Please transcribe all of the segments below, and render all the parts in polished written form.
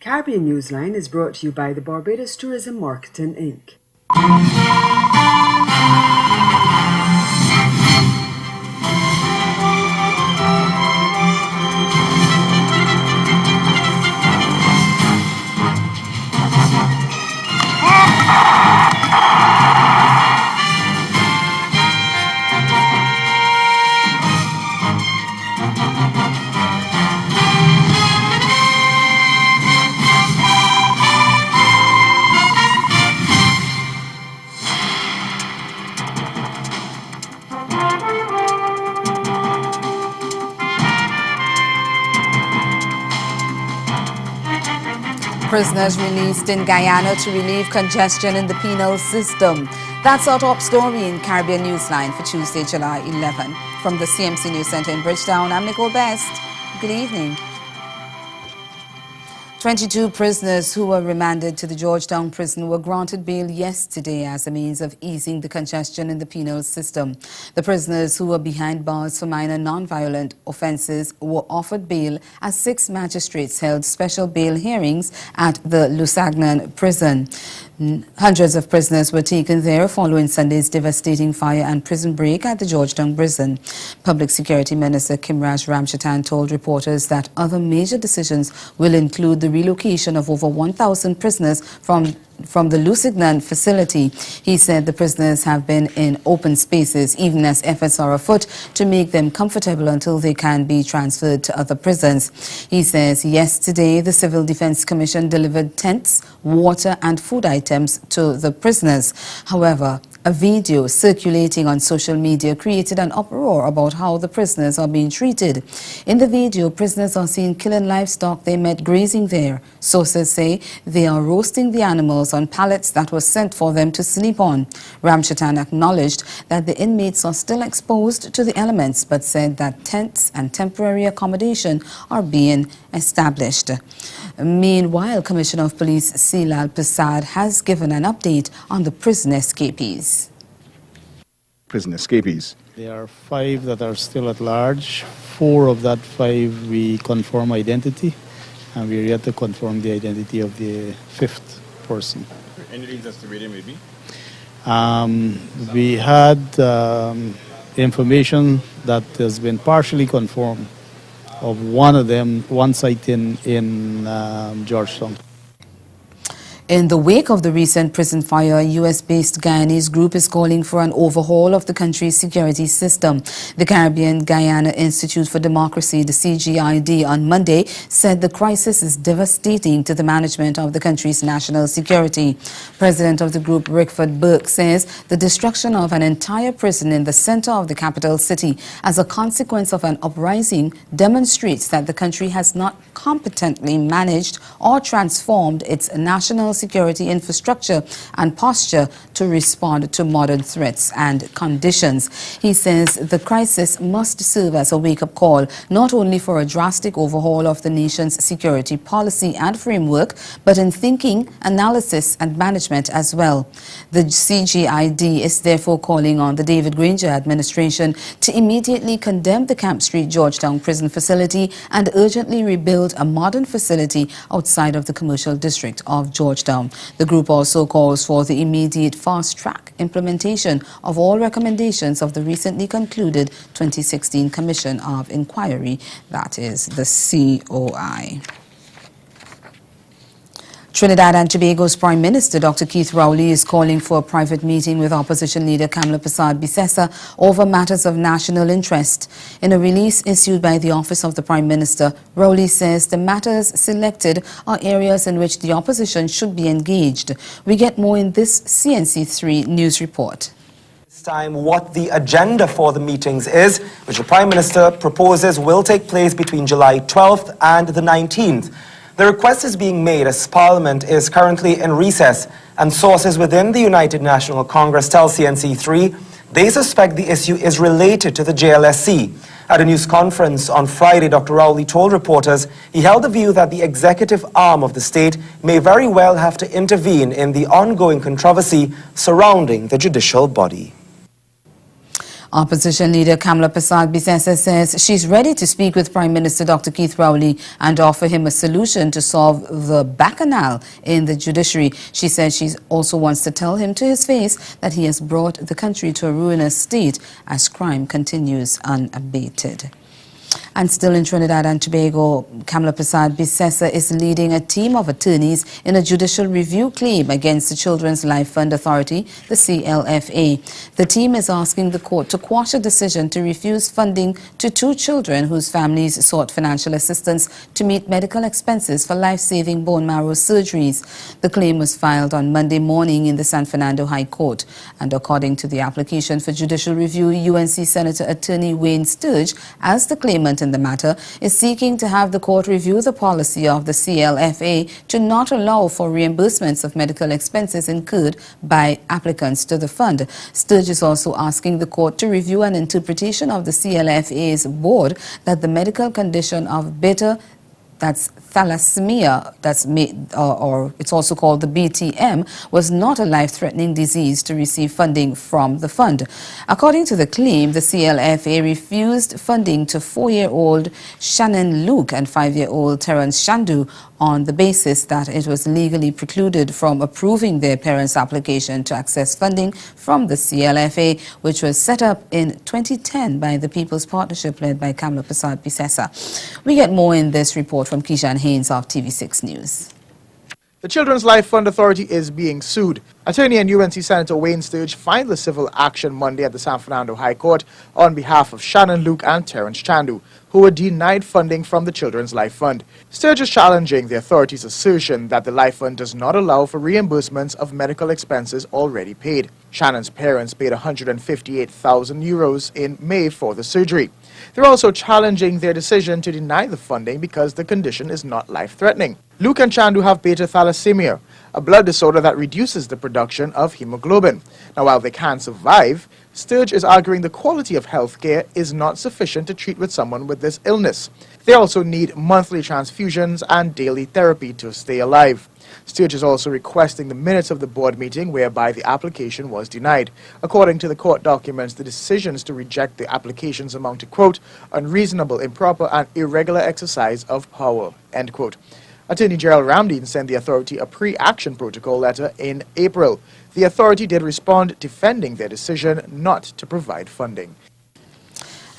Caribbean Newsline is brought to you by the Barbados Tourism Marketing Inc. Prisoners released in Guyana to relieve congestion in the penal system. That's our top story in Caribbean Newsline for Tuesday, July 11. From the CMC News Center in Bridgetown, I'm Nicole Best. Good evening. 22 prisoners who were remanded to the Georgetown prison were granted bail yesterday as a means of easing the congestion in the penal system. The prisoners who were behind bars for minor non-violent offences were offered bail as 6 magistrates held special bail hearings at the Lusagnan prison. Hundreds of prisoners were taken there following Sunday's devastating fire and prison break at the Georgetown prison. Public Security Minister Kimraj Ramchatan told reporters that other major decisions will include the relocation of over 1,000 prisoners from the Lusignan facility. He said the prisoners have been in open spaces even as efforts are afoot to make them comfortable until they can be transferred to other prisons. He says yesterday the Civil Defense Commission delivered tents, water and food items to the prisoners. However, a video circulating on social media created an uproar about how the prisoners are being treated. In the video, prisoners are seen killing livestock they met grazing there. Sources say they are roasting the animals on pallets that were sent for them to sleep on. Ramchatan acknowledged that the inmates are still exposed to the elements, but said that tents and temporary accommodation are being established. Meanwhile, Commissioner of Police Silal Prasad has given an update on the prison escapees. Prison escapees. There are 5 that are still at large. 4 of that 5 we confirm identity, and we're yet to confirm the identity of the 5th person. Any reasons as to where they may be? We had information that has been partially confirmed of one site in Georgetown. In the wake of the recent prison fire, a U.S.-based Guyanese group is calling for an overhaul of the country's security system. The Caribbean Guyana Institute for Democracy, the CGID, on Monday said the crisis is devastating to the management of the country's national security. President of the group, Rickford Burke, says the destruction of an entire prison in the center of the capital city as a consequence of an uprising demonstrates that the country has not competently managed or transformed its national security infrastructure and posture to respond to modern threats and conditions. He says the crisis must serve as a wake-up call, not only for a drastic overhaul of the nation's security policy and framework, but in thinking, analysis and management as well. The CGID is therefore calling on the David Granger administration to immediately condemn the Camp Street Georgetown prison facility and urgently rebuild a modern facility outside of the commercial district of Georgetown. The group also calls for the immediate fast-track implementation of all recommendations of the recently concluded 2016 Commission of Inquiry, that is the COI. Trinidad and Tobago's Prime Minister, Dr. Keith Rowley, is calling for a private meeting with opposition leader Kamla Persad-Bissessar over matters of national interest. In a release issued by the Office of the Prime Minister, Rowley says the matters selected are areas in which the opposition should be engaged. We get more in this CNC3 news report. This time, what the agenda for the meetings is, which the Prime Minister proposes will take place between July 12th and the 19th. The request is being made as Parliament is currently in recess, and sources within the United National Congress tell CNC3 they suspect the issue is related to the JLSC. At a news conference on Friday, Dr. Rowley told reporters he held the view that the executive arm of the state may very well have to intervene in the ongoing controversy surrounding the judicial body. Opposition leader Kamala Prasad-Bissessa says she's ready to speak with Prime Minister Dr. Keith Rowley and offer him a solution to solve the bacchanal in the judiciary. She says she also wants to tell him to his face that he has brought the country to a ruinous state as crime continues unabated. And still in Trinidad and Tobago, Kamala Prasad-Bissessa is leading a team of attorneys in a judicial review claim against the Children's Life Fund Authority, the CLFA. The team is asking the court to quash a decision to refuse funding to 2 children whose families sought financial assistance to meet medical expenses for life-saving bone marrow surgeries. The claim was filed on Monday morning in the San Fernando High Court. And according to the application for judicial review, UNC Senator Attorney Wayne Sturge, as the claimant in the matter, is seeking to have the court review the policy of the CLFA to not allow for reimbursements of medical expenses incurred by applicants to the fund. Sturge is also asking the court to review an interpretation of the CLFA's board that the medical condition of beta, that's thalassemia, or it's also called the BTM, was not a life-threatening disease to receive funding from the fund. According to the claim, the CLFA refused funding to 4-year-old Shannon Luke and 5-year-old Terence Shandu on the basis that it was legally precluded from approving their parents' application to access funding from the CLFA, which was set up in 2010 by the People's Partnership led by Kamala Prasad-Bissessa. We get more in this report from Keishan Haynes of TV6 News. The Children's Life Fund Authority is being sued. Attorney and UNC Senator Wayne Sturge filed a civil action Monday at the San Fernando High Court on behalf of Shannon Luke and Terence Chandu, who were denied funding from the Children's Life Fund. Sturge is challenging the authority's assertion that the Life Fund does not allow for reimbursements of medical expenses already paid. Shannon's parents paid €158,000 in May for the surgery. They're also challenging their decision to deny the funding because the condition is not life-threatening. Luke and Chandu have beta thalassemia, a blood disorder that reduces the production of hemoglobin. Now, while they can survive, Sturge is arguing the quality of health care is not sufficient to treat with someone with this illness. They also need monthly transfusions and daily therapy to stay alive. Sturge is also requesting the minutes of the board meeting whereby the application was denied. According to the court documents, the decisions to reject the applications amount to, quote, unreasonable, improper, and irregular exercise of power, end quote. Attorney Gerald Ramdeen sent the authority a pre-action protocol letter in April. The authority did respond, defending their decision not to provide funding.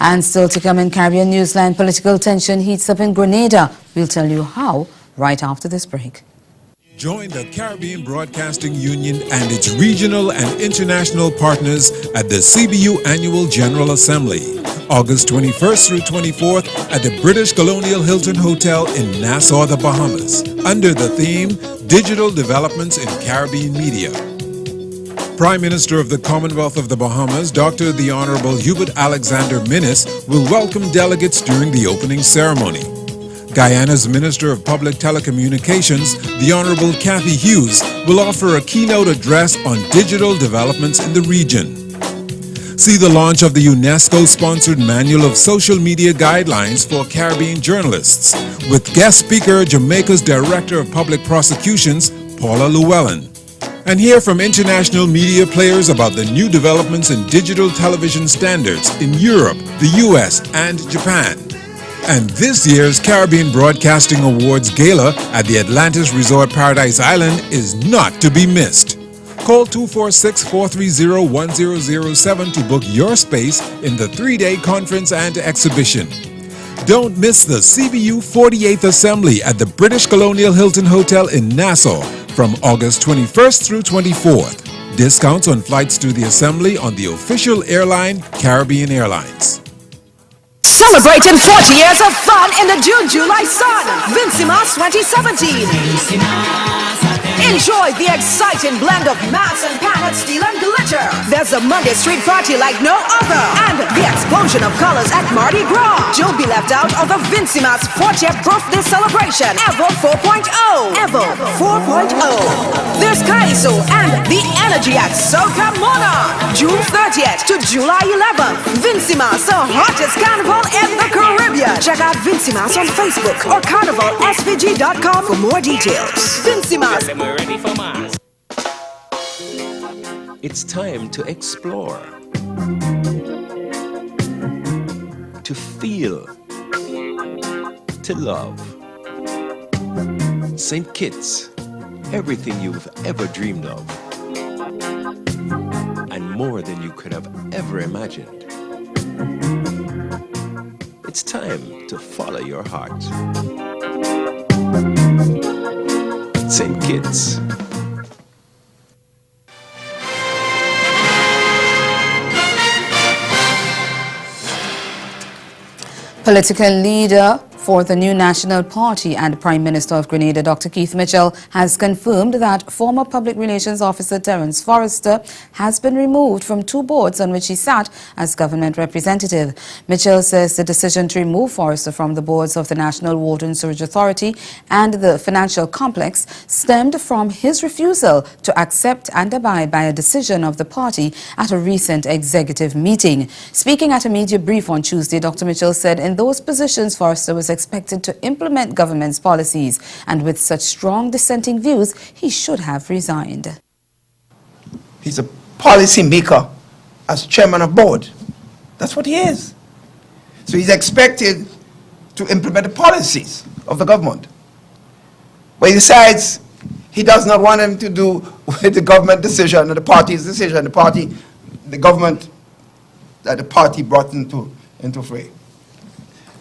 And still to come in Caribbean Newsline, political tension heats up in Grenada. We'll tell you how right after this break. Join the Caribbean Broadcasting Union and its regional and international partners at the CBU Annual General Assembly, August 21st through 24th at the British Colonial Hilton Hotel in Nassau, the Bahamas, under the theme Digital Developments in Caribbean Media. Prime Minister of the Commonwealth of the Bahamas, Dr. the Honorable Hubert Alexander Minnis, will welcome delegates during the opening ceremony. Guyana's Minister of Public Telecommunications, the Honorable Kathy Hughes, will offer a keynote address on digital developments in the region. See the launch of the UNESCO-sponsored Manual of Social Media Guidelines for Caribbean Journalists, with guest speaker Jamaica's Director of Public Prosecutions, Paula Llewellyn. And hear from international media players about the new developments in digital television standards in Europe, the US, and Japan. And this year's Caribbean Broadcasting Awards Gala at the Atlantis Resort Paradise Island is not to be missed. Call 246-430-1007 to book your space in the 3-day conference and exhibition. Don't miss the CBU 48th Assembly at the British Colonial Hilton Hotel in Nassau from August 21st through 24th. Discounts on flights to the Assembly on the official airline, Caribbean Airlines. Celebrating 40 years of fun in the June-July sun. Vincimas 2017. Enjoy the exciting blend of mass and panet steel and glitter. There's a Monday street party like no other. And the explosion of colors at Mardi Gras. Don't be left out of the Vincimas 40th birthday celebration. Evo 4.0. Evo 4.0. There's Kaiso and the energy at Soca Monarch. June 30th to July 11th. Vincimas, the hottest carnival in the Caribbean. Check out Vincimas on Facebook or carnivalsvg.com for more details. Vincimas. Ready for Mars. It's time to explore. to feel, to love. St. Kitts, everything you've ever dreamed of, and more than you could have ever imagined. It's time to follow your heart. St. Kitts. Political leader for the new National Party and Prime Minister of Grenada, Dr. Keith Mitchell, has confirmed that former Public Relations Officer Terence Forrester has been removed from 2 boards on which he sat as government representative. Mitchell says the decision to remove Forrester from the boards of the National Water and Sewage Authority and the Financial Complex stemmed from his refusal to accept and abide by a decision of the party at a recent executive meeting. Speaking at a media brief on Tuesday, Dr. Mitchell said in those positions Forrester was expected to implement government's policies, and with such strong dissenting views, he should have resigned. He's a policy maker as chairman of board. That's what he is. So he's expected to implement the policies of the government. But he decides he does not want him to do with the government decision or the party's decision, the government that the party brought into fray.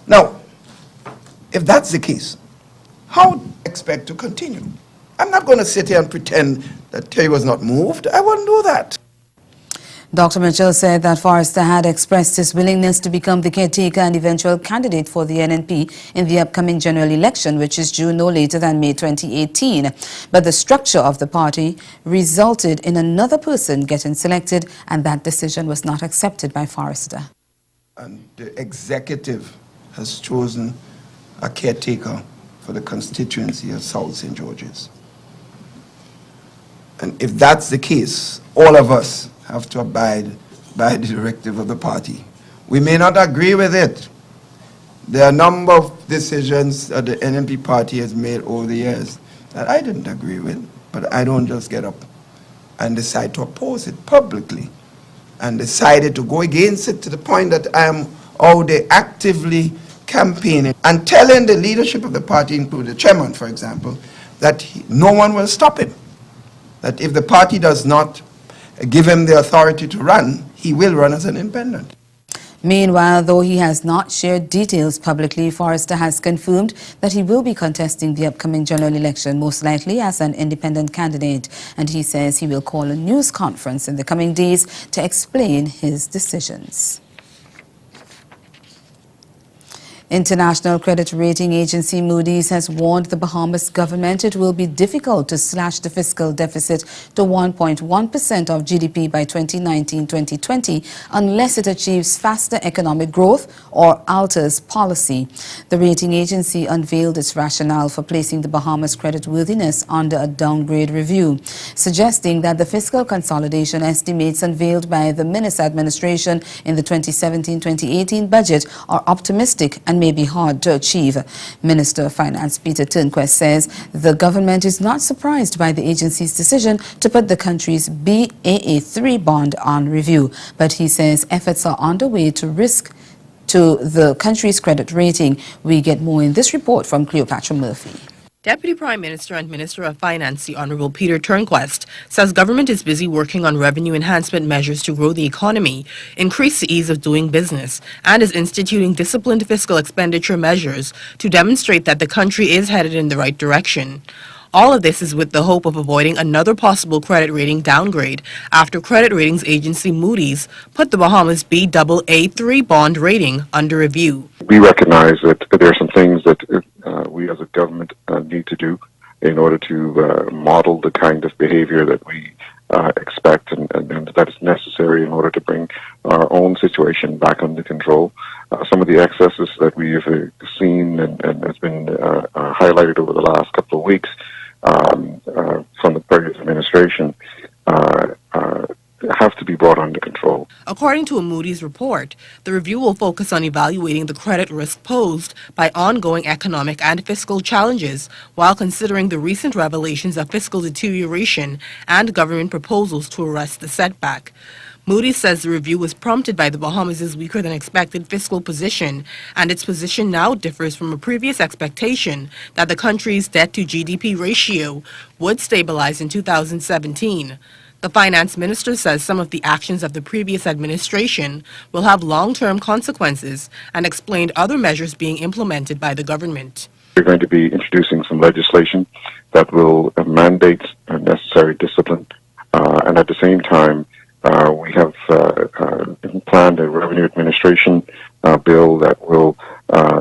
Now, if that's the case, how do you expect to continue? I'm not going to sit here and pretend that Terry was not moved. I wouldn't do that. Dr. Mitchell said that Forrester had expressed his willingness to become the caretaker and eventual candidate for the NNP in the upcoming general election, which is due no later than May 2018. But the structure of the party resulted in another person getting selected, and that decision was not accepted by Forrester. And the executive has chosen a caretaker for the constituency of South St. George's. And if that's the case, all of us have to abide by the directive of the party. We may not agree with it. There are a number of decisions that the NNP party has made over the years that I didn't agree with, but I don't just get up and decide to oppose it publicly and decided to go against it to the point that I am out there actively campaigning and telling the leadership of the party, including the chairman, for example, that no one will stop him. That if the party does not give him the authority to run, he will run as an independent. Meanwhile, though he has not shared details publicly, Forrester has confirmed that he will be contesting the upcoming general election, most likely as an independent candidate. And he says he will call a news conference in the coming days to explain his decisions. International credit rating agency Moody's has warned the Bahamas government it will be difficult to slash the fiscal deficit to 1.1% of GDP by 2019-2020 unless it achieves faster economic growth or alters policy. The rating agency unveiled its rationale for placing the Bahamas creditworthiness under a downgrade review, suggesting that the fiscal consolidation estimates unveiled by the Minister administration in the 2017-2018 budget are optimistic and may be hard to achieve. Minister of Finance Peter Turnquest says the government is not surprised by the agency's decision to put the country's BAA3 bond on review, but he says efforts are underway to the country's credit rating. We get more in this report from Cleopatra Murphy. Deputy Prime Minister and Minister of Finance, the Honourable Peter Turnquest, says government is busy working on revenue enhancement measures to grow the economy, increase the ease of doing business, and is instituting disciplined fiscal expenditure measures to demonstrate that the country is headed in the right direction. All of this is with the hope of avoiding another possible credit rating downgrade after credit ratings agency Moody's put the Bahamas Baa3 bond rating under review. We recognize that there are some things that we as a government need to do in order to model the kind of behavior that we expect and that is necessary in order to bring our own situation back under control. Some of the excesses that we have seen and has been highlighted over the last couple of weeks from the previous administration have to be brought under control. According to a Moody's report, the review will focus on evaluating the credit risk posed by ongoing economic and fiscal challenges while considering the recent revelations of fiscal deterioration and government proposals to arrest the setback. Moody's says the review was prompted by the Bahamas' weaker than expected fiscal position, and its position now differs from a previous expectation that the country's debt to GDP ratio would stabilize in 2017. The finance minister says some of the actions of the previous administration will have long-term consequences and explained other measures being implemented by the government. We're going to be introducing some legislation that will mandate necessary discipline, and at the same time, we have planned a revenue administration bill that will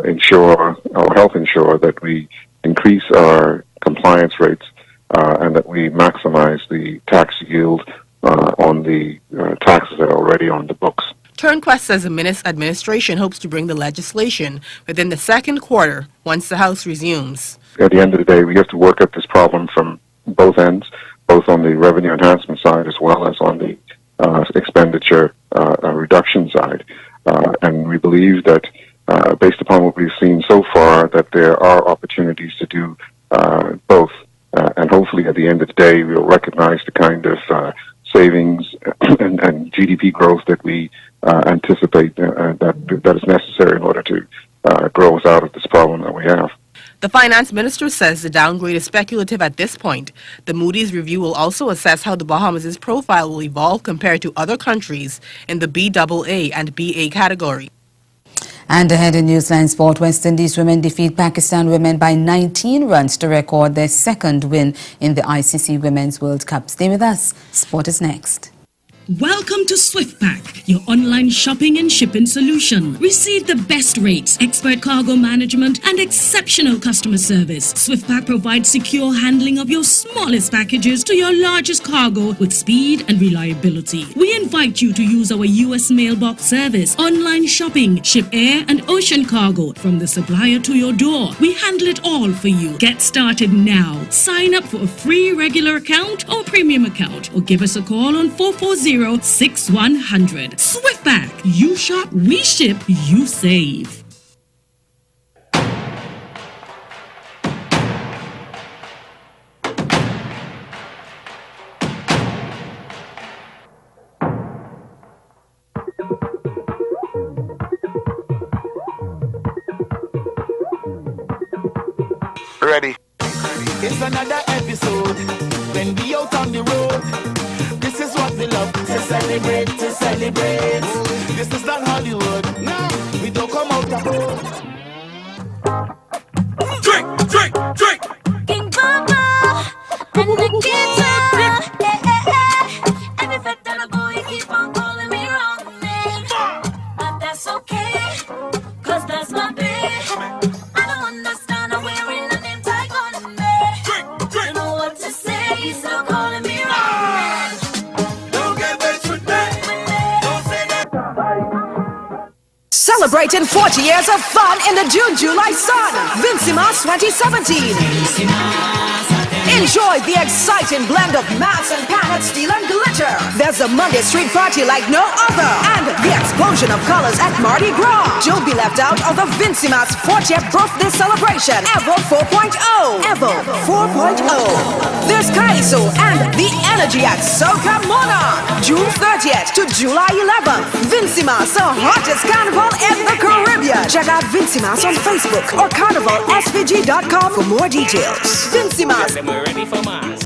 ensure or help ensure that we increase our compliance rates and that we maximize the tax yield on the taxes that are already on the books. Turnquest says the administration hopes to bring the legislation within the second quarter once the House resumes. At the end of the day, we have to work at this problem from both ends, both on the revenue enhancement side as well as on the expenditure reduction side. And we believe that based upon what we've seen so far, that there are opportunities to do both. And hopefully at the end of the day, we'll recognize the kind of savings and GDP growth that we anticipate that is necessary in order to grow us out of this problem that we have. The finance minister says the downgrade is speculative at this point. The Moody's review will also assess how the Bahamas' profile will evolve compared to other countries in the BAA and BA category. And ahead in Newsline Sport, West Indies women defeat Pakistan women by 19 runs to record their second win in the ICC Women's World Cup. Stay with us. Sport is next. Welcome to SwiftPack, your online shopping and shipping solution. Receive the best rates, expert cargo management, and exceptional customer service. SwiftPack provides secure handling of your smallest packages to your largest cargo with speed and reliability. We invite you to use our US mailbox service, online shopping, ship air and ocean cargo from the supplier to your door. We handle it all for you. Get started now. Sign up for a free regular account or premium account, or give us a call on 440-6100. SwiftPack. You shop, we ship, you save. Ready. It's another episode when we out on the road. This is what we love to celebrate, to celebrate. This is not Hollywood. No, we don't come out the road. Drink, drink, drink. King Baba and Nikita. Every fact that a boy keep on calling me wrong name. But that's okay, cause that's my bitch. I don't understand how wearing a name tag on me. You know what to say, you still calling me wrong. Celebrating 40 years of fun in the June-July sun. Vincimas 2017. Enjoy the exciting blend of mass and panet steel and glitter. There's a Monday street party like no other. And the explosion of colors at Mardi Gras. Don't be left out of the Vincimas 40th birthday celebration. Evo 4.0. Evo 4.0. There's Kaiso and the energy at Soca Monarch. June 30th to July 11th. Vincimas, the hottest carnival in the Caribbean. Check out Vincimas on Facebook or carnivalsvg.com for more details. Vincimas. We're ready for Mars.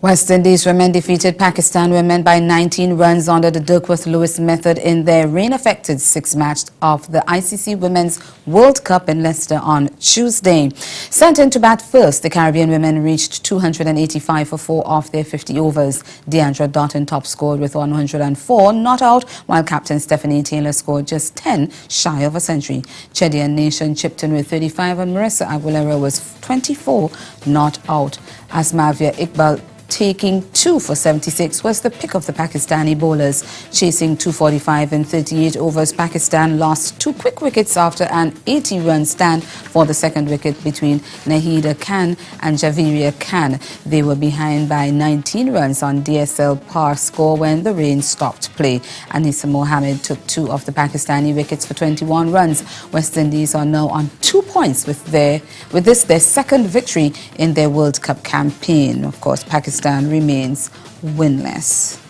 West Indies women defeated Pakistan women by 19 runs under the Duckworth-Lewis method in their rain-affected sixth match of the ICC Women's World Cup in Leicester on Tuesday. Sent in to bat first, the Caribbean women reached 285 for 4 off their 50 overs. Deandra Doughton top scored with 104 not out, while captain Stephanie Taylor scored just 10 shy of a century. Chedian Nation chipped in with 35 and Marissa Aguilera was 24 not out. As Mavia Iqbal taking 2 for 76 was the pick of the Pakistani bowlers. Chasing 245 in 38 overs, Pakistan lost 2 quick wickets after an 80-run stand for the second wicket between Nahida Khan and Javeria Khan. They were behind by 19 runs on DSL par score when the rain stopped play. Anisa Mohammed took 2 of the Pakistani wickets for 21 runs. West Indies are now on 2 points with this their second victory in their World Cup campaign. Of course, Pakistan remains winless.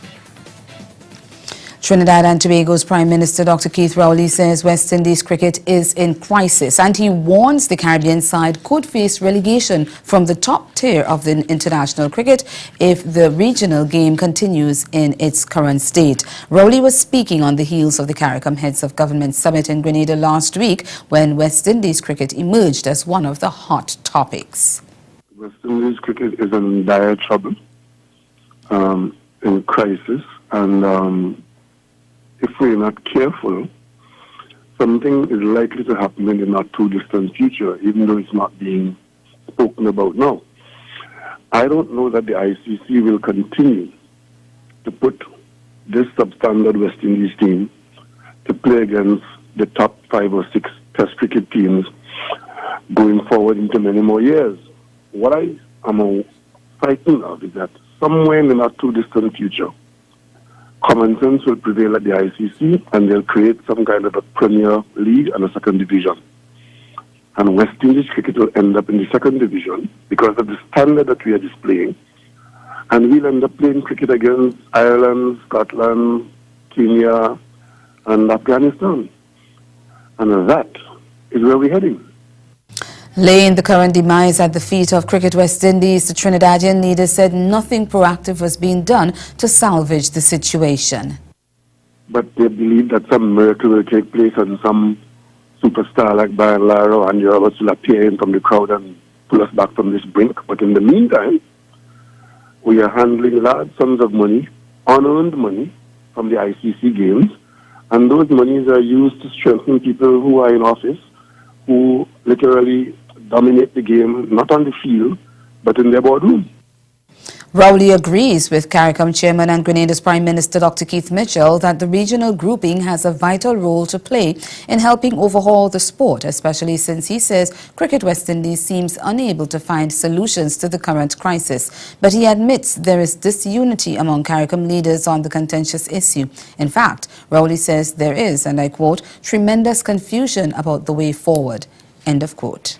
Trinidad and Tobago's Prime Minister Dr. Keith Rowley says West Indies cricket is in crisis, and he warns the Caribbean side could face relegation from the top tier of the international cricket if the regional game continues in its current state. Rowley was speaking on the heels of the CARICOM Heads of Government Summit in Grenada last week when West Indies cricket emerged as one of the hot topics. West Indies cricket is in dire trouble, in crisis, and if we're not careful, something is likely to happen in the not too distant future, even though it's not being spoken about now. I don't know that the ICC will continue to put this substandard West Indies team to play against the top 5 or 6 Test cricket teams going forward into many more years. What I am frightened of is that somewhere in the not too distant future, common sense will prevail at the ICC, and they'll create some kind of a Premier League and a second division. And West Indies cricket will end up in the second division because of the standard that we are displaying. And we'll end up playing cricket against Ireland, Scotland, Kenya, and Afghanistan. And that is where we're heading. Laying the current demise at the feet of Cricket West Indies, the Trinidadian leader said nothing proactive was being done to salvage the situation. But they believe that some miracle will take place and some superstar like Brian Lara or Andrew Roberts will appear in from the crowd and pull us back from this brink. But in the meantime, we are handling large sums of money, unearned money, from the ICC games, and those monies are used to strengthen people who are in office, who literally dominate the game, not on the field, but in their boardroom. Rowley agrees with CARICOM Chairman and Grenada's Prime Minister Dr. Keith Mitchell that the regional grouping has a vital role to play in helping overhaul the sport, especially since he says Cricket West Indies seems unable to find solutions to the current crisis. But he admits there is disunity among CARICOM leaders on the contentious issue. In fact, Rowley says there is, and I quote, tremendous confusion about the way forward, end of quote.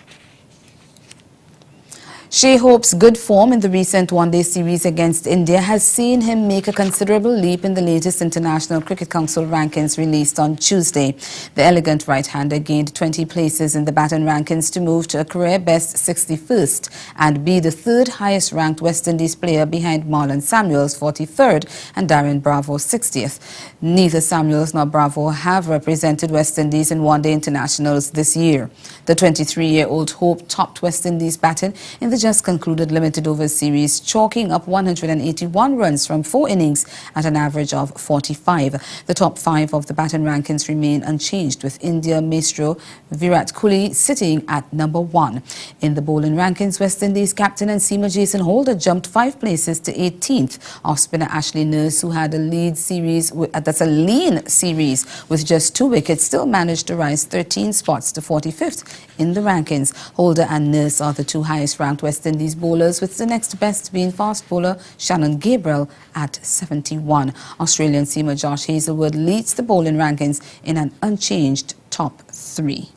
Shea Hope's good form in the recent one-day series against India has seen him make a considerable leap in the latest International Cricket Council rankings released on Tuesday. The elegant right-hander gained 20 places in the baton rankings to move to a career-best 61st and be the 3rd highest-ranked West Indies player behind Marlon Samuels, 43rd, and Darren Bravo, 60th. Neither Samuels nor Bravo have represented West Indies in one-day internationals this year. The 23-year-old Hope topped West Indies batting in the just concluded limited overs series, chalking up 181 runs from 4 innings at an average of 45. The top 5 of the baton rankings remain unchanged, with India maestro Virat Kohli sitting at number 1. In the bowling rankings, West Indies captain and seamer Jason Holder jumped 5 places to 18th. Off-spinner Ashley Nurse, who had a lean series with just 2 wickets, still managed to rise 13 spots to 45th in the rankings. Holder and Nurse are the 2 highest-ranked West Indies bowlers, with the next best being fast bowler Shannon Gabriel at 71. Australian seamer Josh Hazlewood leads the bowling rankings in an unchanged top 3.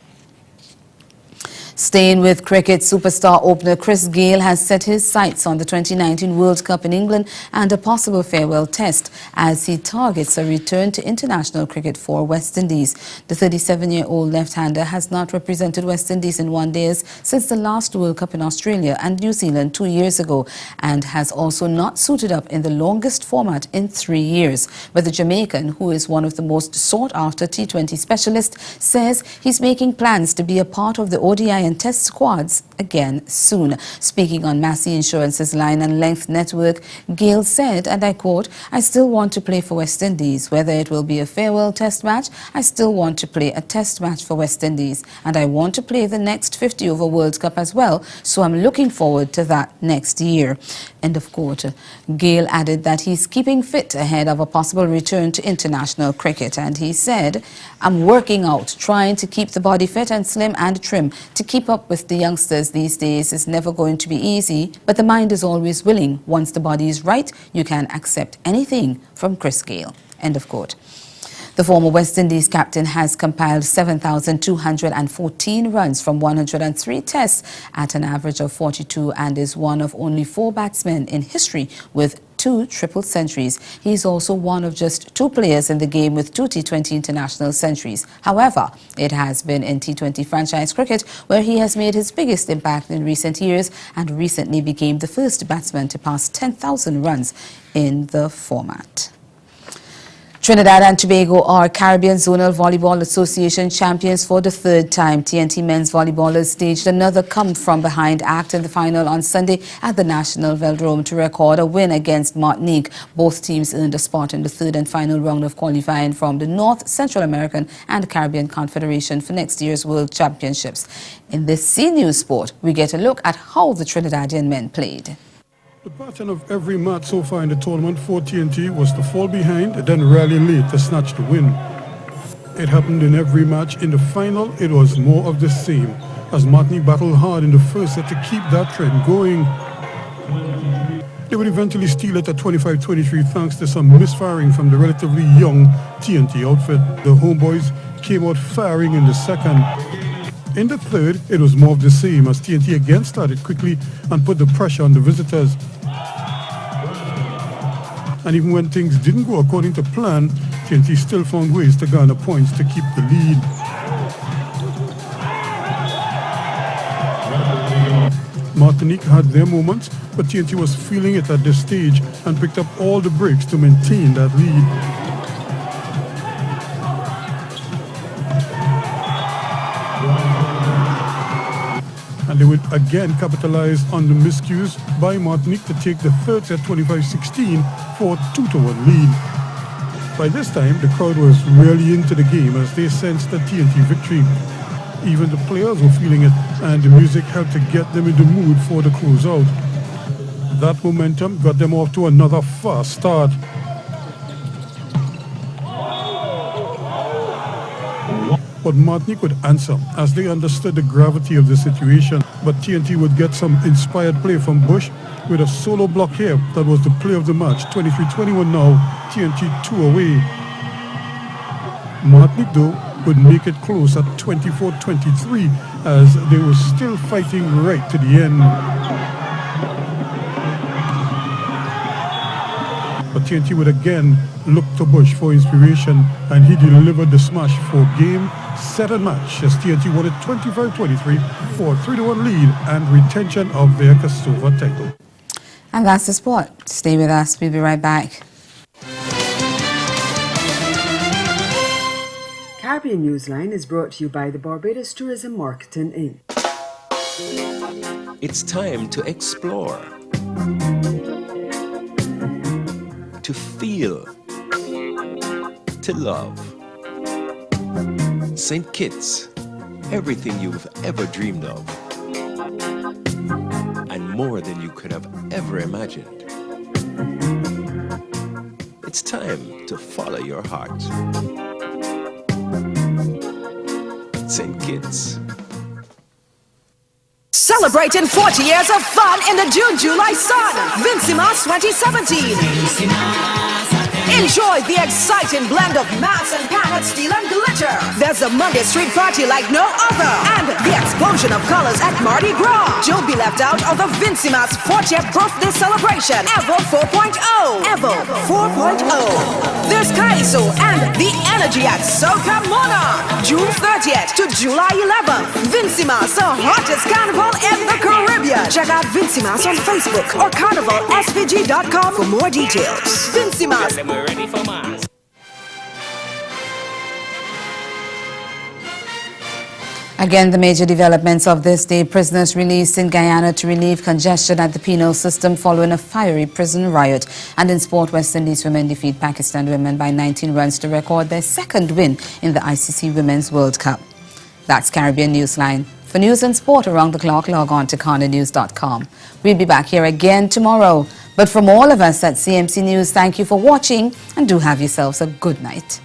Staying with cricket, superstar opener Chris Gayle has set his sights on the 2019 World Cup in England and a possible farewell test as he targets a return to international cricket for West Indies. The 37-year-old left-hander has not represented West Indies in one-days since the last World Cup in Australia and New Zealand 2 years ago, and has also not suited up in the longest format in 3 years. But the Jamaican, who is one of the most sought-after T20 specialists, says he's making plans to be a part of the ODI 10 test squads again soon. Speaking on Massey Insurance's Line and Length Network, Gayle said, and I quote, "I still want to play for West Indies. Whether it will be a farewell test match, I still want to play a test match for West Indies. And I want to play the next 50 over World Cup as well, so I'm looking forward to that next year." End of quote. Gayle added that he's keeping fit ahead of a possible return to international cricket, and he said, "I'm working out, trying to keep the body fit and slim and trim. To keep up with the youngsters these days is never going to be easy, but the mind is always willing. Once the body is right, you can accept anything," from Chris Gayle. End of quote. The former West Indies captain has compiled 7,214 runs from 103 tests at an average of 42 and is one of only 4 batsmen in history with 2 triple centuries. He is also one of just 2 players in the game with 2 T20 international centuries. However, it has been in T20 franchise cricket where he has made his biggest impact in recent years and recently became the first batsman to pass 10,000 runs in the format. Trinidad and Tobago are Caribbean Zonal Volleyball Association champions for the 3rd time. TNT men's volleyballers staged another come-from-behind act in the final on Sunday at the National Velodrome to record a win against Martinique. Both teams earned a spot in the 3rd and final round of qualifying from the North Central American and Caribbean Confederation for next year's World Championships. In this C News Sport, we get a look at how the Trinidadian men played. The pattern of every match so far in the tournament for TNT was to fall behind and then rally late to snatch the win. It happened in every match. In the final, it was more of the same, as Martinique battled hard in the first set to keep that trend going. They would eventually steal it at 25-23 thanks to some misfiring from the relatively young TNT outfit. The homeboys came out firing in the second. In the third, it was more of the same as TNT again started quickly and put the pressure on the visitors. And even when things didn't go according to plan, TNT still found ways to garner points to keep the lead. Martinique had their moments, but TNT was feeling it at this stage and picked up all the breaks to maintain that lead. And they would again capitalize on the miscues by Martinique to take the 3rd set 25-16 for a 2-1 lead. By this time, the crowd was really into the game as they sensed the TNT victory. Even the players were feeling it, and the music helped to get them in the mood for the closeout. That momentum got them off to another fast start. But Martinique would answer as they understood the gravity of the situation. But TNT would get some inspired play from Bush with a solo block here. That was the play of the match. 23-21 now, TNT 2 away. Martinique, though, would make it close at 24-23 as they were still fighting right to the end. But TNT would again look to Bush for inspiration, and he delivered the smash for game, set and match as TNT won it 25-23 for a 3-1 lead and retention of their Cassova title. And that's the sport. Stay with us. We'll be right back. Caribbean Newsline is brought to you by the Barbados Tourism Marketing Inc. It's time to explore, to feel, to love. St. Kitts, everything you've ever dreamed of, and more than you could have ever imagined. It's time to follow your heart. St. Kitts. Celebrating 40 years of fun in the June-July sun. Vincimas 2017. Enjoy the exciting blend of mass and panet steel and glitter. There's a Monday street party like no other. And the explosion of colors at Mardi Gras. Don't be left out of the Vincimas 40th birthday celebration. Evo 4.0. Evo 4.0. There's Kaiso and the energy at Soca Monarch. June 30th to July 11th. Vincimas, the hottest carnival in the Caribbean. Check out Vincimas on Facebook or carnivalsvg.com for more details. Vincimas. We're ready for Mars. Again, the major developments of this day: prisoners released in Guyana to relieve congestion at the penal system following a fiery prison riot. And in sport, West Indies women defeat Pakistan women by 19 runs to record their second win in the ICC Women's World Cup. That's Caribbean Newsline. For news and sport around the clock, log on to CarnaNews.com. We'll be back here again tomorrow. But from all of us at CMC News, thank you for watching and do have yourselves a good night.